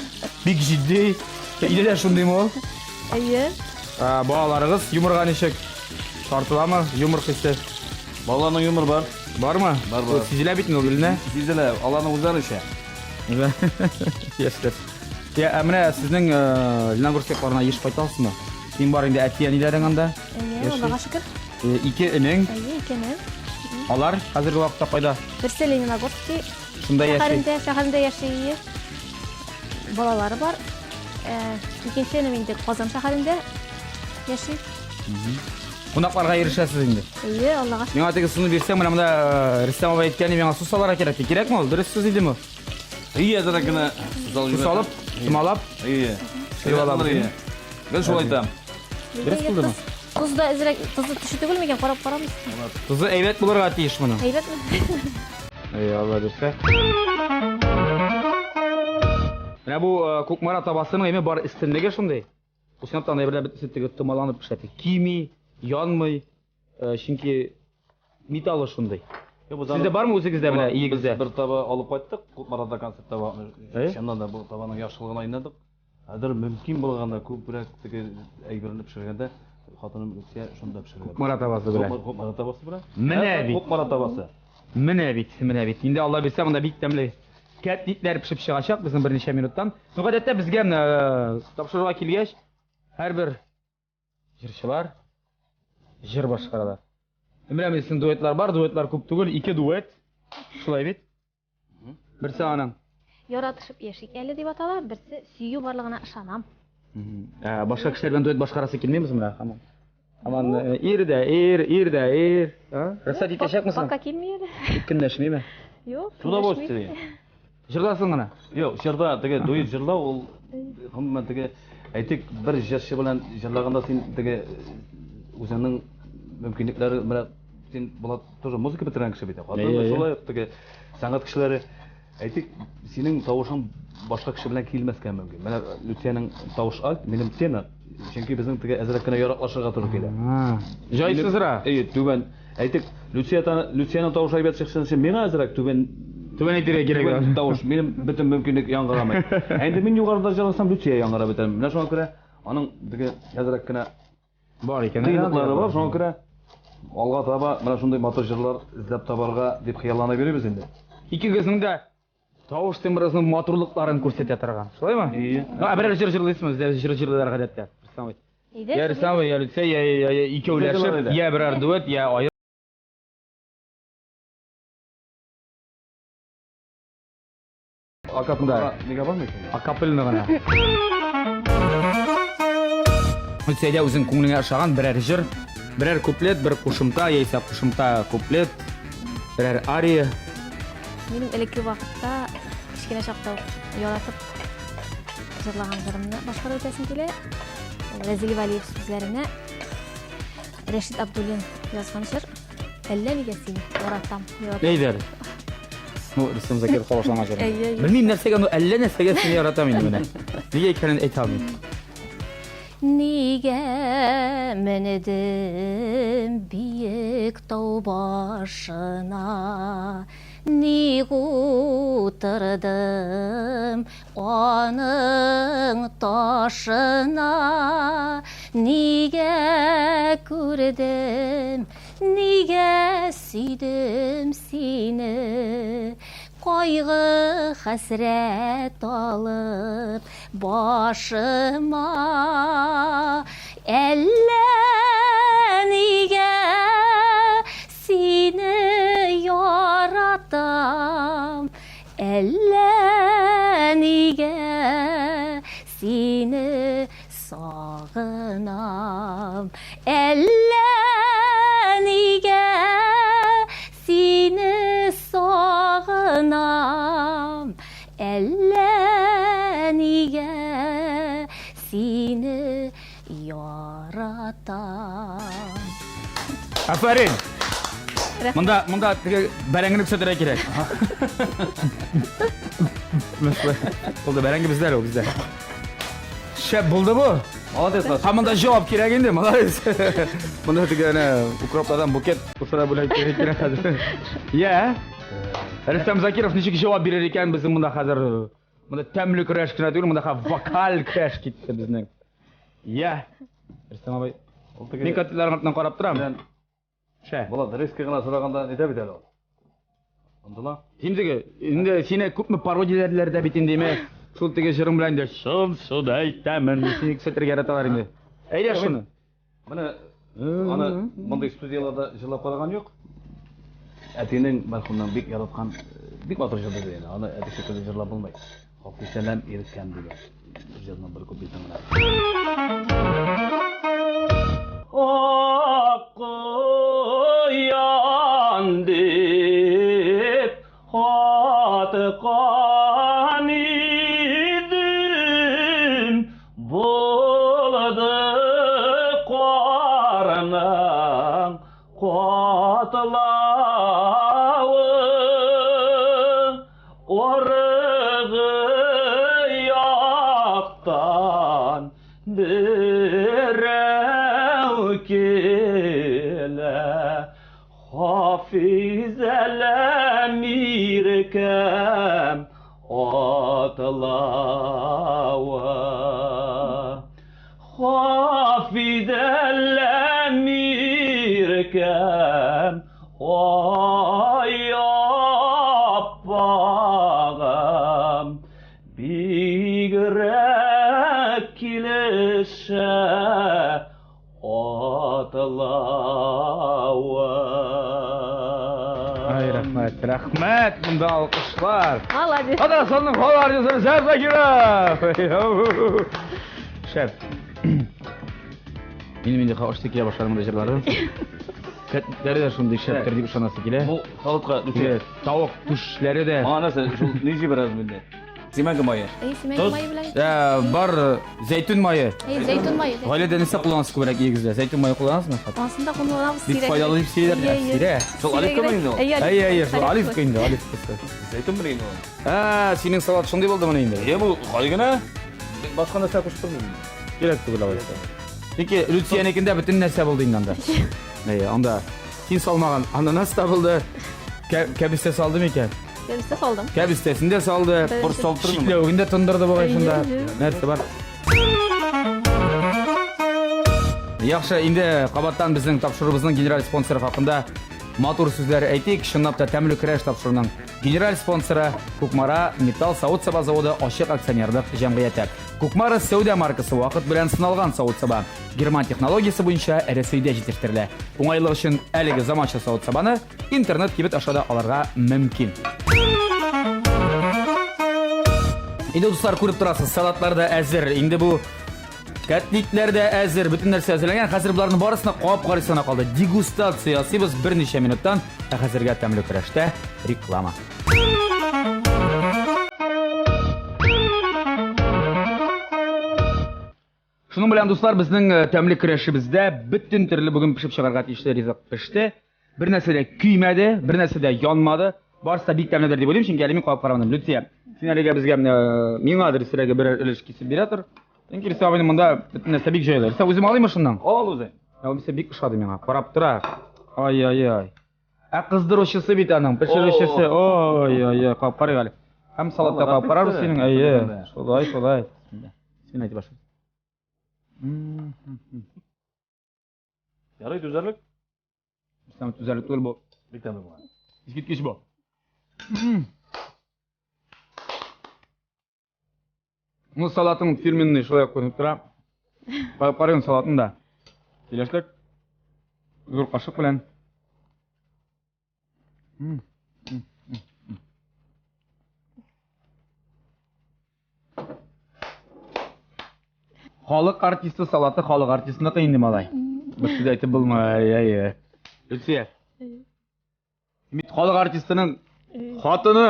Бик җитди. Идәдә шундыймы ул? Әйе. Балаларыгыз юморга ничек? Тартыламы? Юмор хисе. Балаларның юмор бар. Бармы? Бар. Сизелә бит ул билне. Сизелә, аларның үзләре эше. Яшьтер. Я менә сезнең Леногорскийларына еш кайтасызмы? Син бар инде әтиәниләрең анда. Әйе, Аллага шөкер. Ике энең. Әйе, икенем. Алар хәзерге вакытта кайда? Берсе Лениногорский Шунда яши. шәһәрендә яши. Балалары бар. Икенче энем инде Казан шәһәрендә яши. Кунакларга ирешәсез инде. Әйе, Аллага шөкер. Миңа теге суны бирсәң, менә монда Рөстәм абый әйткән, миңа су саларга кирәк. Кирәкме ул? Дөрес сүз идеме? Ие, әзрәк кенә Су салып, томалап, Ие. Ие. Мен шулай әйтәм. дөрес булдымы? Туз да әзрәк тузы төшү түгел микән? Карап карамыз. Тузы әйбәт булырга тиеш моның. Әйбәтме? Алла дөресә. Менә бу Кукмара табасының эме бар истинлеге шундый. Ушнап та бер бит теге томаланып пешәти. Кими, янмый, чөнки металлы шундый. Sizde var mı үзегездә менә иегездә? Бер таба алып кайттык, Кукмарада концертта бар. Шуннан да бу табаның яхшылыгын айнадык. Хәзер мөмкин булганда күбрәк теге әйберне пешергәндә хатыным Люция шунда пешергән. Кукмара табасы белән. Кукмара табасы белән. Менә бит. Кукмара табасы. Менә бит. Инде Алла бирсә, монда бик тәмле кәтликләр пешеп чыгачак безнең берничә минуттан. Гадәттә безгә тапшыруга килгәч, һәрбер җырчылар җыр башкаралар. Менә безнең дуэтлар бар, дуэтлар күп түгел, 2 дуэт. Шулай бит. Берсе аның. Яратышып яшик әле дип аталар, берсе сөю барлыгына ышанам. Башка кешеләр белән дуэт башкарасы килмәйме менә һаман? Һаман ир. Рәсәт итәчәкме соң? Пока килмәде. Көнләшмиме? Yok. Şurada boş değil. Жырласын гына. Yok, şurada tege duyu jırla ol. Hamma tege aytik bir jaşı bilen jırlaganda sen tege özünün mümkünlikleri mana sen bulat тоже muzika bitiren kişi bite. Hatta şolay tege sanat kişileri aytik senin tavuşun başka kişi bilen kilmesken mümkün. Mana Lucia'nın tavuş alt, benim tenor. Çünkü bizim tege azrakına yaraklaşırga turib keldi. Joysizra. Evet, tüben aytik Lucia'nın tavuş aybet çıksın sen meni azrak tüben Түбән әйтергә кирәк. Tüben tavuş benim bütün mümkünlük yankılamayı. Endi men yukarıda jalasam Lucia'ya yankıra biterim. Менә шуңа күрә аның теге азрак кына Бар икән. кыйынлыклары бар. Шуңа күрә алга таба менә шундай матур җырлар эзләп табарга дип хыяллана беребез инде. Икегезнең дә тавыш тембрасының матурлыкларын күрсәтә торган. Шулаймы? Берәр җыр җырлыйсыз, җырлыйлар гадәттә. Самый. Я самый, я Люция, я икәүләшеп, я берәр дуэт, я Акапында нигә бармый икән? акапельны гына. Люциядә үзең күңелеңә ошаган берәр җыр, берәр куплет, бер кушымта, яисә кушымта куплет, берәр ария. Минем элекке вакытта кичкенә чакта яратып җырлаган җырымны башкарып үтәсем килә. Разили Валиев сүзләренә Рәшит Абдуллин язган җыр «Әллә нигә син яратам». Нейдер? Ну, Рөстәм Закиров калашлаган җыр. Әйе. Белмим нәрсәгә, ну әллә нәрсәгә сине яратам инде менә. Нигә икәнен әйтә алмыйм. Нигә менедем биек тау башына, ник утырдым аның ташына, нигә күрдем, нигә сөйдем сине, кайгы хәсрәт алып башыма, әллә нигә сине яратам, әллә нигә сине сагынам, әллә нигә сине сагынам, әллә нигә сине яратам. Афарин. Монда теге бәрәңгене күрсәтергә кирәк. Булды, бәрәңге бездә ул бездә. Шәп булды бу. Молодец, Лаш. Монда җавап кирәк инде, молодец. Монда теге укроптардан букет кушыра бүләк кирәк хәзер. Я. Рөстәм Закиров ничек җавап бирер икән безнең монда хәзер? Монда тәмле көрәш кенә түгел, монда вокаль көрәш китте безнең. Я. Рөстәм абай, мин катыларыңнан карап торам. Шә. Булат, резко гына сораганда нидә бит әле ул? Андыла? Синдеге, инде сине күпме пародияләрләр бит инде. Шул теге җырым белән дә шул да әйтәмен. Сине күрсәтергә яраталар инде. Әйдә шуны. Менә аны мондай студияларда җырлап караган юк. Әтинең мәрхүмнән бик яраткан, бик матур җыр диде инде. Аны әти шикелле җырлап булмый. Хафи сәлам иреткән дигән. Җырның бер куплеты менә. Qo'yan deb xotqon idim, bo'ldi qornam qotlavi, o'rig'i yoqdan birov kela, Hafize'lem irkem atlava, Hafize'lem irkem ayappağım, bigrek kilişe atlava. Ay рәхмәт, монда алкышлар. Молодец. Ада санның халар языр Рөстәм Закиров. Шәп. Мин инде хавыштык я башларым да җырларын. Ketliklari de şunday işleptir deyip ışanası kile. Bu salatqa Lütfiye. Evet, tavuk tuşları da. Mana narsa şu neji biraz mende. Simenki mayı. Simek Tuz. mayı bilen. Bar zeytun mayı. Zeytun mayı. Ailede nesi kullanırsınız kubrak egizde? Zeytun mayı kullanırsınız mı? Aslında kullanamız Bir sirek. faydalı bir şeyler ya. Sire. Şu alif kamayın o. Hayır, şu alif kıyındı, alif kısı. Zeytin bileyim o. Senin salat şunday oldu mu neyinde? Bu qaygına başqa narsa qo'shib turmayman. Kerak tugul avaysa. Peki Lütfiye'ninkinde bütün narsa buldu indanda. Onda kim salmagan ananas da buldu. Kebiste saldı mı iken? Gerisi soldum. Kebistesinde saldı. Qurs soltirmi? Şikleuginde tındırdı bu şunda. Nersi var? Yaxşı, indi qabattan bizning topshirig'imizning general sponsori haqida motor so'zlar aytik. Shundoq da Tamli Crash topshiriqning general sponsori Kukmara Metal Savut Saba zavodi oshiq aksionerlik jamiyati. Kukmara Saudiya markasi vaqt bilan sinalgan Savut Saba German texnologiyasi bo'yicha Rossiyada yetishtiriladi. O'ng'aylik uchun haligi zamonaviy Savut Sabani internet kibit aşağıda olishga mumkin. Endi do'stlar, ko'rib turasiz, salatlar da hazır. Endi bu Katliklar da hazır, bütün narsa hazırlangan. Hozir bularning barisini qo'yib qarasana qoldi. Degustatsiyasi biz bir necha minutdan hozirga Tamli Crashda reklama. Şunun bilan do'stlar, bizning Tamli Crash'imizda bütün turli bugun pishib chiqargan tegishli rizq pishdi. Bir narsada kuymadi, bir narsada yonmadi. Barsa big tamladir deb o'ylayman, chunki men qo'yib qaramadim. Lütfiye, senlarga bizga men adreslarga bir ilish kesib beradir. Çünkü hesabını bunda bütün narsa big joylar. Sen o'zim olaymi shundan? Ol o'zing. Ya bilsa big ishadi menga. Qarab turar. Ay ay ay. Qizdiruvchisi bitaning, pishiruvchisi. Oy ay ay, qo'yib qaraygali. Ham salatda qo'yib qararmiz sening. Ay. Şolay. Sen aytib boshla. Yaraydi üzerlik. Sen tuzarlik to'l bu. Bitamli bu. Gitkish bu. Bu salatın firmenini şolay koyup turar. Qo'yib qarayın salatını da. Kelashlik. Zo'r qoshiq bilan. Xalq artisti salati xalq artistini qiyin demalay. Bitta aytib bo'lmaydi. Lütfiye. Ümit xalq artistining xotini.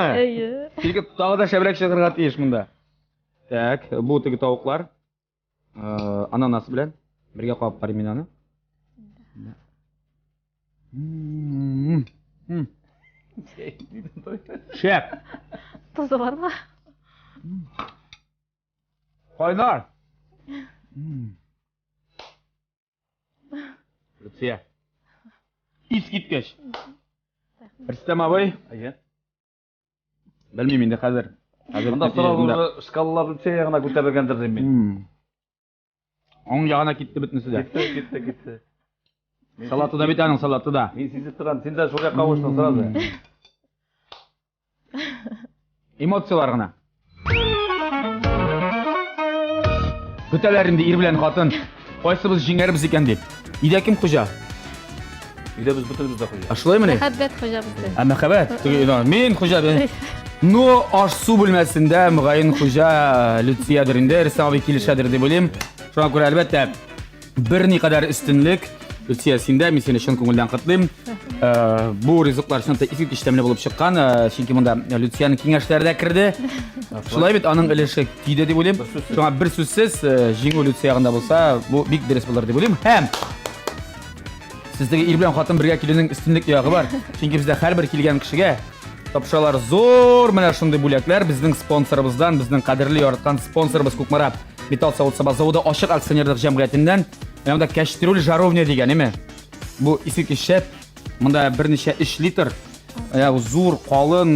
Kelib tog'da shabrak shaqirga teyish bunda. Tak, bu tigi tovuqlar ananas bilan birga qo'yib qarayman ani. Şef. Tuzu var mı? Qaynar. Lütfiye. İs gitgeç. Rüstem abi. Aya. Bilmeyeyim endi hozir. Bunda sıralı skalalar şey yağına ko'targandir men. Oң yağına gitti bütünüsü de. Gitti. Salatı da bitaning salatı da. Men sezib turan, sen de şuraya qavuşdun sırası. Emotsiyalar gına. Kütelerimde ir bilen xotin. Qaysimiz jingarimiz ekan deb. Uyda kim xo'ja? Uyda biz bitiribizda qo'yamiz. Ashlaymi ne? Muhabbet hoca bizde. Marhabat. Men xo'ja ben. No osh suv bilmasında mug'ayin xo'ja Lütfiyedir endi Rısavi kelishadi deb o'ylayman. Shunga ko'ra albatta bir naqadar ustunlik Lütfiyesinde men seni shun ko'ngildan qutlayman. Bu rizqlar shunday ichki ishlamlar bo'lib chiqqan, chunki bunda Lütfiyaning kengashlarida kirdi. Shulay bit aning ilishi tiydi deb o'ylayman. Shunga bir so'zsiz jingo Lütfiyag'inda bo'lsa, bu big dres bo'lar deb o'ylayman. Ham sizlarga ir bilan xotin birga kelishning ustunlik yog'i bor. Chunki bizda har bir kelgan kishiga topshiralar zo'r mana shunday bo'laklar bizning sponsorimizdan, bizning qadrli yoritgan sponsorimiz Kukmara Metal Savut Saba zavodi oshiq aksionerlik jamiyatidan yanada Kashtirul Jarovniya deganimi? Bu ichki shep bunda bir necha 3 litr ya zo'r qalin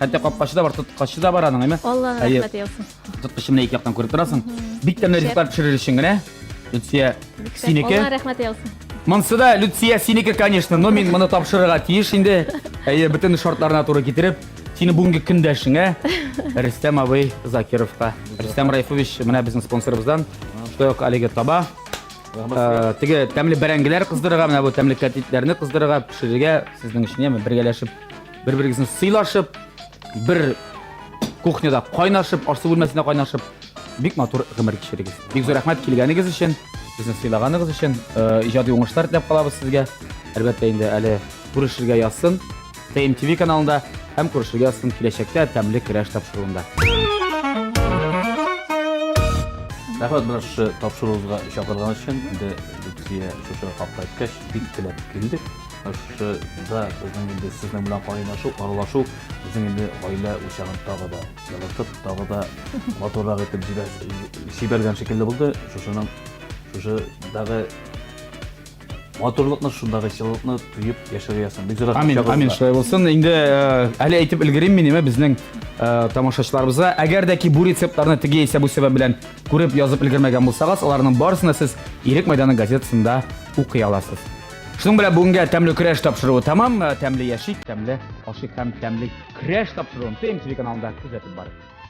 hatta qopqachida bor, tutqachida bor aningmi? Alloh rahmat eylesin. Tutqishimni ikki yoqdan ko'rib turasың. Bittadan rizqlar pishirishingni Lütfiye siniki. Alloh rahmat eylesin. Мансыда Лütfiye siniki, конечно, но men buni topshirig'ga teyish endi. Bütün şartlarına to'g'ri ketirib, seni bugungi kundashingga Rüstem abi Zakirovga. Rüstem Raifovich mana bizning sponsorimizdan. Shtoq aliga toba. Tigi tamli baranglar qizdirg'a, mana bu tamli katitlarni qizdirg'a pishirishga sizning ishni ham birgalashib, bir-biringizni siylashib, bir kuxnyada qaynashib, osh bo'lmasida qaynashib, bek motor g'imir kechirasiz. Bek zo'r rahmat kelganingiz uchun, bizni siylaganingiz uchun ijodiy o'ngishlar tilab qolamiz sizga. Әлбәттә инде әле күрешергә язсын. TMTV каналында һәм күрешергә язсын киләчәктә тәмле көрәш тапшыруында. Рәхмәт менә шушы тапшыруыбызга чакырган өчен. Инде Лутфия шушы хакта әйткәч, бик теләп килдек. Шушы да безнең инде сезнең белән кайнашу, аралашу, безнең инде гаилә учагын тагы да ялтып, тагы да матуррак итеп җибәргән шикелле булды. Шушы дагы матурлыкны, шундагы чылыкны туеп яшәргә ясын. Бик зур Амин, амин, шулай булсын. Инде әле әйтеп өлгерим мин безнең тамашачыларыбызга, әгәр дә ки бу рецептларны теге исә бу сәбәп белән күреп язып өлгермәгән булсагыз, аларның барысын сез Ирек мәйданы газетасында укый аласыз. Шуның белән бүгенгә тәмле көрәш тапшыруы тамам, тәмле яшик, тәмле ашик һәм тәмле көрәш тапшыруын TMTV каналында күзәтеп барыгыз.